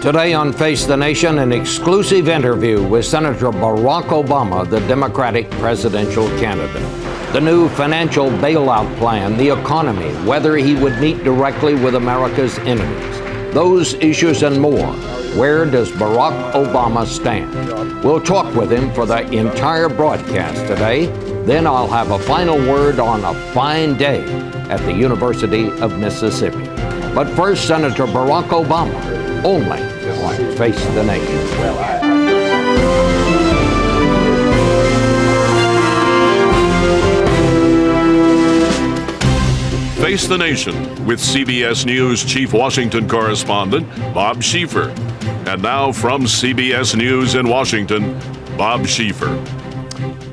Today on Face the Nation, an exclusive interview with Senator Barack Obama, the Democratic presidential candidate. The new financial bailout plan, the economy, whether he would meet directly with America's enemies. Those issues and more. Where does Barack Obama stand? We'll talk with him for the entire broadcast today. Then I'll have a final word on a fine day at the University of Mississippi. But first, Senator Barack Obama, only on Face the Nation. Face the Nation with CBS News Chief Washington Correspondent Bob Schieffer. And now from CBS News in Washington, Bob Schieffer.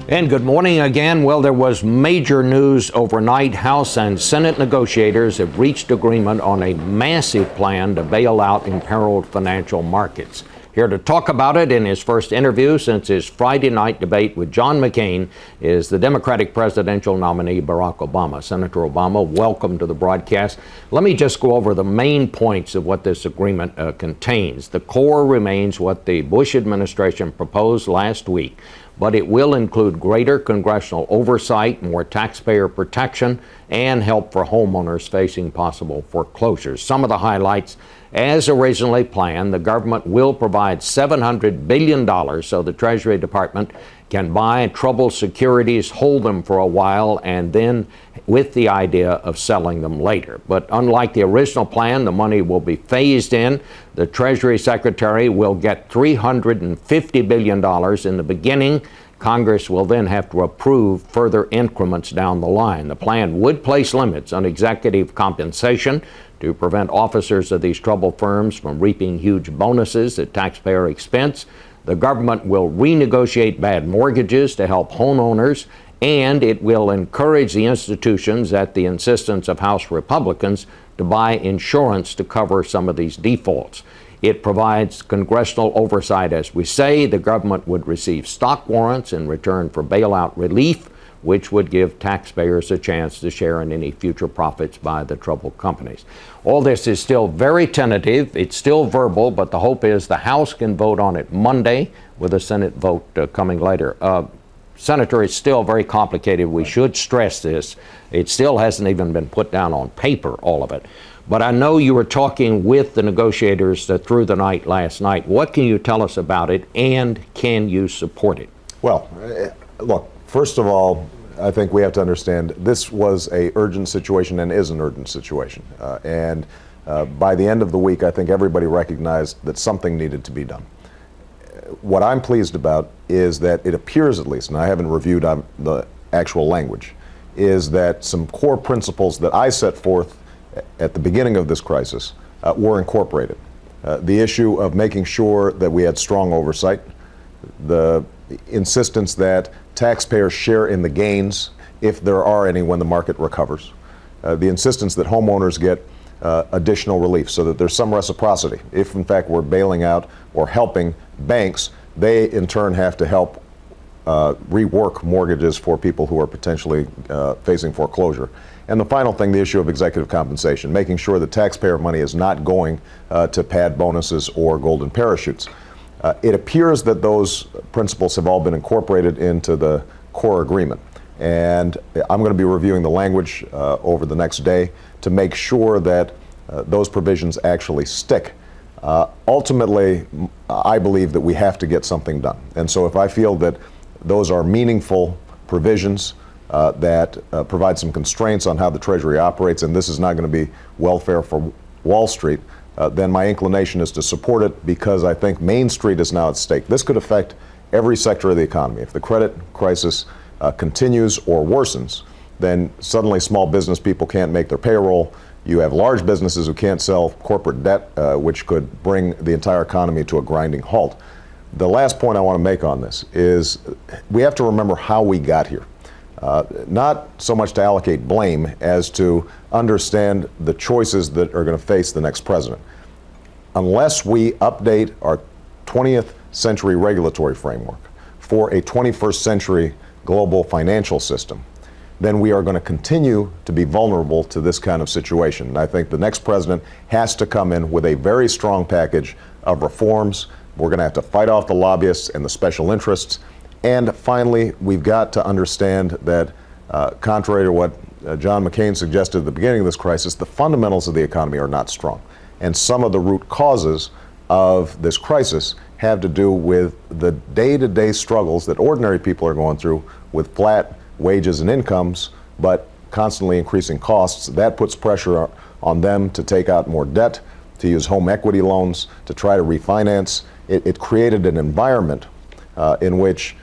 And good morning again. Well, there was major news overnight. House and Senate negotiators have reached agreement on a massive plan to bail out imperiled financial markets. Here to talk about it in his first interview since his Friday night debate with John McCain is the Democratic presidential nominee, Barack Obama. Senator Obama, welcome to the broadcast. Let me just go over the main points of what this agreement contains. The core remains what the Bush administration proposed last week, but it will include greater congressional oversight, more taxpayer protection, and help for homeowners facing possible foreclosures. Some of the highlights: as originally planned, the government will provide $700 billion so the Treasury Department can buy troubled securities, hold them for a while, and then with the idea of selling them later. But unlike the original plan, the money will be phased in. The Treasury Secretary will get $350 billion in the beginning. Congress will then have to approve further increments down the line. The plan would place limits on executive compensation to prevent officers of these troubled firms from reaping huge bonuses at taxpayer expense. The government will renegotiate bad mortgages to help homeowners, and it will encourage the institutions, at the insistence of House Republicans, to buy insurance to cover some of these defaults. It provides congressional oversight, as we say. The government would receive stock warrants in return for bailout relief, which would give taxpayers a chance to share in any future profits by the troubled companies. All this is still very tentative. It's still verbal, but the hope is the House can vote on it Monday with a Senate vote coming later. Senator, it's still very complicated. We should stress this. It still hasn't even been put down on paper, all of it. But I know you were talking with the negotiators through the night last night. What can you tell us about it, and can you support it? Well, look, first of all, I think we have to understand this was an urgent situation and is an urgent situation. By the end of the week, I think everybody recognized that something needed to be done. What I'm pleased about is that it appears, at least, and I haven't reviewed the actual language, is that some core principles that I set forth at the beginning of this crisis were incorporated. The issue of making sure that we had strong oversight, the insistence that taxpayers share in the gains, if there are any, when the market recovers, the insistence that homeowners get additional relief so that there's some reciprocity. If, in fact, we're bailing out or helping banks, they, in turn, have to help rework mortgages for people who are potentially facing foreclosure. And the final thing, the issue of executive compensation, making sure that taxpayer money is not going to pad bonuses or golden parachutes. It appears that those principles have all been incorporated into the core agreement. And I'm going to be reviewing the language over the next day to make sure that those provisions actually stick. Ultimately, I believe that we have to get something done. And so if I feel that those are meaningful provisions that provide some constraints on how the Treasury operates, and this is not going to be welfare for Wall Street, then my inclination is to support it, because I think Main Street is now at stake. This could affect every sector of the economy. If the credit crisis continues or worsens, then suddenly small business people can't make their payroll. You have large businesses who can't sell corporate debt, which could bring the entire economy to a grinding halt. The last point I want to make on this is we have to remember how we got here. Not so much to allocate blame as to understand the choices that are going to face the next president. Unless we update our 20th century regulatory framework for a 21st century global financial system, then we are going to continue to be vulnerable to this kind of situation. And I think the next president has to come in with a very strong package of reforms. We're going to have to fight off the lobbyists and the special interests. And finally, we've got to understand that, contrary to what John McCain suggested at the beginning of this crisis, the fundamentals of the economy are not strong. And some of the root causes of this crisis have to do with the day-to-day struggles that ordinary people are going through with flat wages and incomes, but constantly increasing costs. That puts pressure on them to take out more debt, to use home equity loans, to try to refinance. It created an environment in which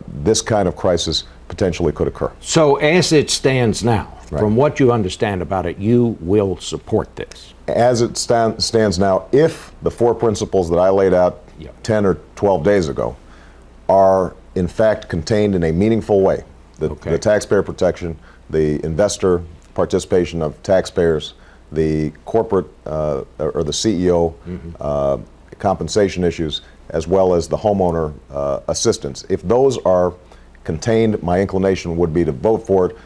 this kind of crisis potentially could occur. So as it stands now, from what you understand about it, you will support this? As it stands now, if the four principles that I laid out 10 or 12 days ago are in fact contained in a meaningful way, the taxpayer protection, the investor participation of taxpayers, the corporate or the CEO compensation issues, as well as the homeowner assistance. If those are contained, my inclination would be to vote for it,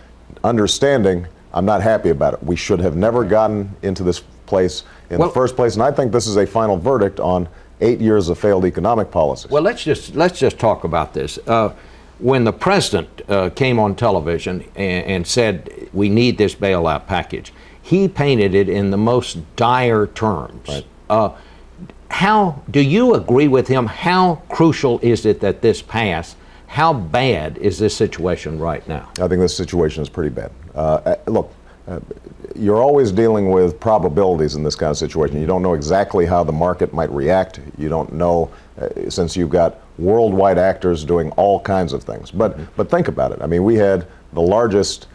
understanding I'm not happy about it. We should have never gotten into this place in the first place, and I think this is a final verdict on 8 years of failed economic policies. Well, let's just talk about this. When the president came on television and said we need this bailout package, he painted it in the most dire terms. Right. How do you agree with him? How crucial is it that this pass? How bad is this situation right now? I think this situation is pretty bad. Look, you're always dealing with probabilities in this kind of situation. You don't know exactly how the market might react. You don't know, since you've got worldwide actors doing all kinds of things. But think about it. I mean, we had the largest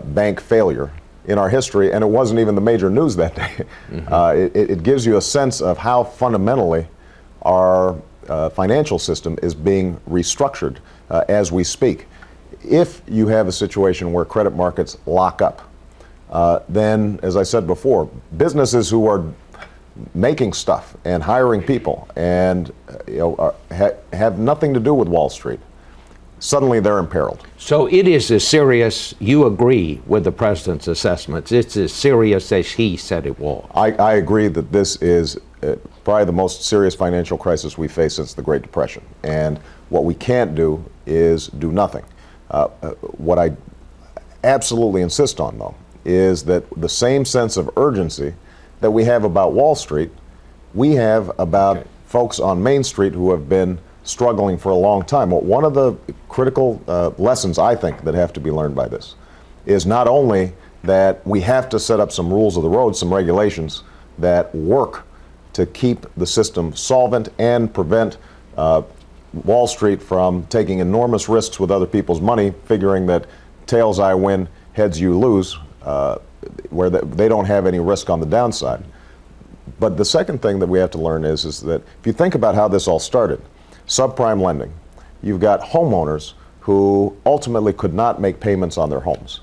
bank failure in our history, and it wasn't even the major news that day. It gives you a sense of how fundamentally our financial system is being restructured as we speak. If you have a situation where credit markets lock up, then, as I said before, businesses who are making stuff and hiring people and have nothing to do with Wall Street, suddenly they're imperiled. So it is as serious, you agree with the president's assessments, it's as serious as he said it was. I agree that this is probably the most serious financial crisis we faced since the Great Depression. And what we can't do is do nothing. What I absolutely insist on, though, is that the same sense of urgency that we have about Wall Street, we have about folks on Main Street who have been struggling for a long time. Well, one of the critical lessons, I think, that have to be learned by this is not only that we have to set up some rules of the road, some regulations that work to keep the system solvent and prevent Wall Street from taking enormous risks with other people's money, figuring that tails I win, heads you lose, where they don't have any risk on the downside. But the second thing that we have to learn is that if you think about how this all started, subprime lending, you've got homeowners who ultimately could not make payments on their homes.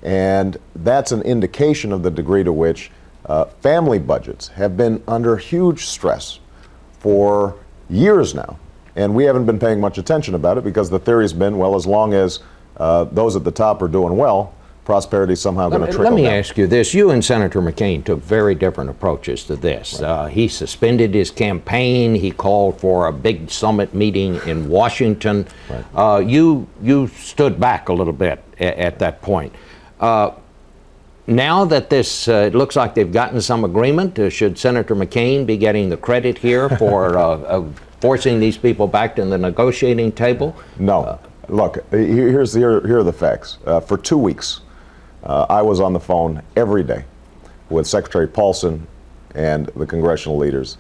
And that's an indication of the degree to which family budgets have been under huge stress for years now. And we haven't been paying much attention about it because the theory's been, well, as long as those at the top are doing well, prosperity is somehow going to trickle down. Let me ask you this. You and Senator McCain took very different approaches to this. Right. He suspended his campaign. He called for a big summit meeting in Washington. Right. You stood back a little bit at that point. Now that this, it looks like they've gotten some agreement, should Senator McCain be getting the credit here for forcing these people back to the negotiating table? No. Look, here are the facts. For 2 weeks, I was on the phone every day with Secretary Paulson and the congressional leaders,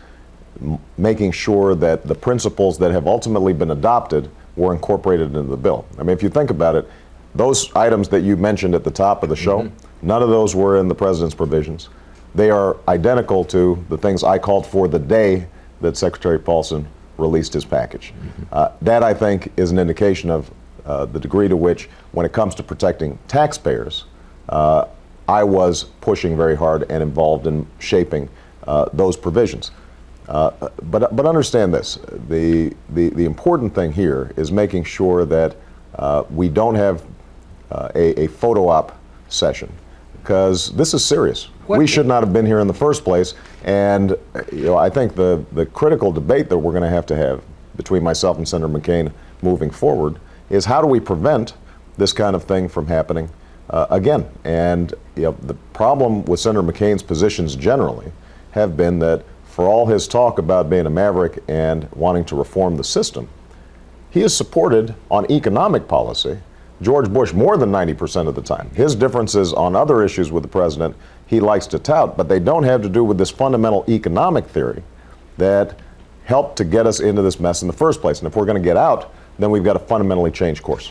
making sure that the principles that have ultimately been adopted were incorporated into the bill. I mean, if you think about it, those items that you mentioned at the top of the show, none of those were in the president's provisions. They are identical to the things I called for the day that Secretary Paulson released his package. That, I think, is an indication of the degree to which, when it comes to protecting taxpayers, I was pushing very hard and involved in shaping those provisions. But understand this, the important thing here is making sure that we don't have a photo op session, because this is serious. What- We should not have been here in the first place. And I think the critical debate that we're going to have between myself and Senator McCain moving forward is, how do we prevent this kind of thing from happening again? And the problem with Senator McCain's positions generally have been that, for all his talk about being a maverick and wanting to reform the system, he is supported on economic policy George Bush more than 90% of the time. His differences on other issues with the president he likes to tout, but they don't have to do with this fundamental economic theory that helped to get us into this mess in the first place. And if we're going to get out, then we've got to fundamentally change course.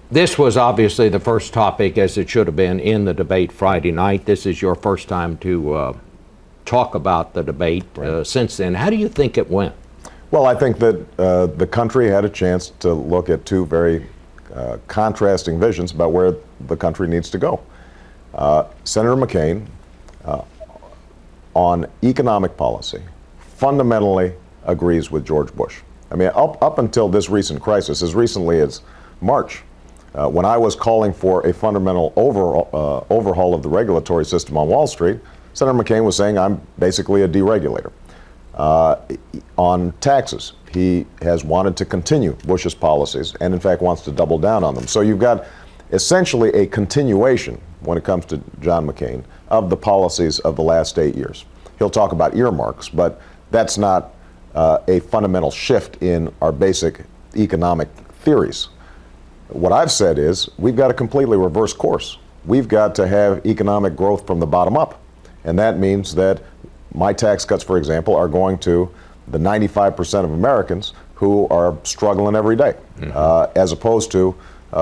This was obviously the first topic, as it should have been, in the debate Friday night. This is your first time to talk about the debate since then. How do you think it went? Well, I think that the country had a chance to look at two very contrasting visions about where the country needs to go. Senator McCain, on economic policy, fundamentally agrees with George Bush. I mean, up until this recent crisis, as recently as March, when I was calling for a fundamental overhaul of the regulatory system on Wall Street, Senator McCain was saying I'm basically a deregulator. On taxes, he has wanted to continue Bush's policies and, in fact, wants to double down on them. So you've got essentially a continuation, when it comes to John McCain, of the policies of the last 8 years. He'll talk about earmarks, but that's not a fundamental shift in our basic economic theories. What I've said is, we've got to completely reverse course. We've got to have economic growth from the bottom up. And that means that my tax cuts, for example, are going to the 95% of Americans who are struggling every day, as opposed to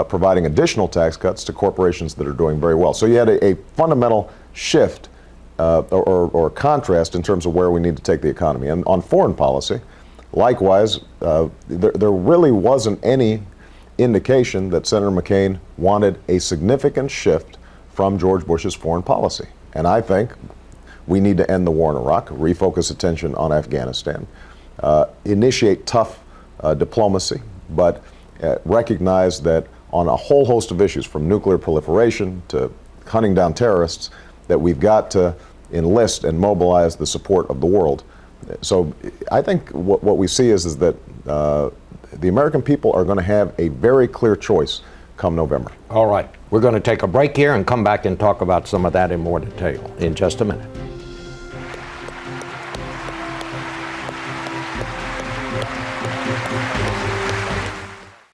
providing additional tax cuts to corporations that are doing very well. So you had a fundamental shift or contrast in terms of where we need to take the economy. And on foreign policy, likewise, there really wasn't any indication that Senator McCain wanted a significant shift from George Bush's foreign policy. And I think we need to end the war in Iraq, refocus attention on Afghanistan, initiate tough diplomacy, but recognize that on a whole host of issues, from nuclear proliferation to hunting down terrorists, that we've got to enlist and mobilize the support of the world. So I think what we see is that the American people are going to have a very clear choice come November. All right. We're going to take a break here and come back and talk about some of that in more detail in just a minute.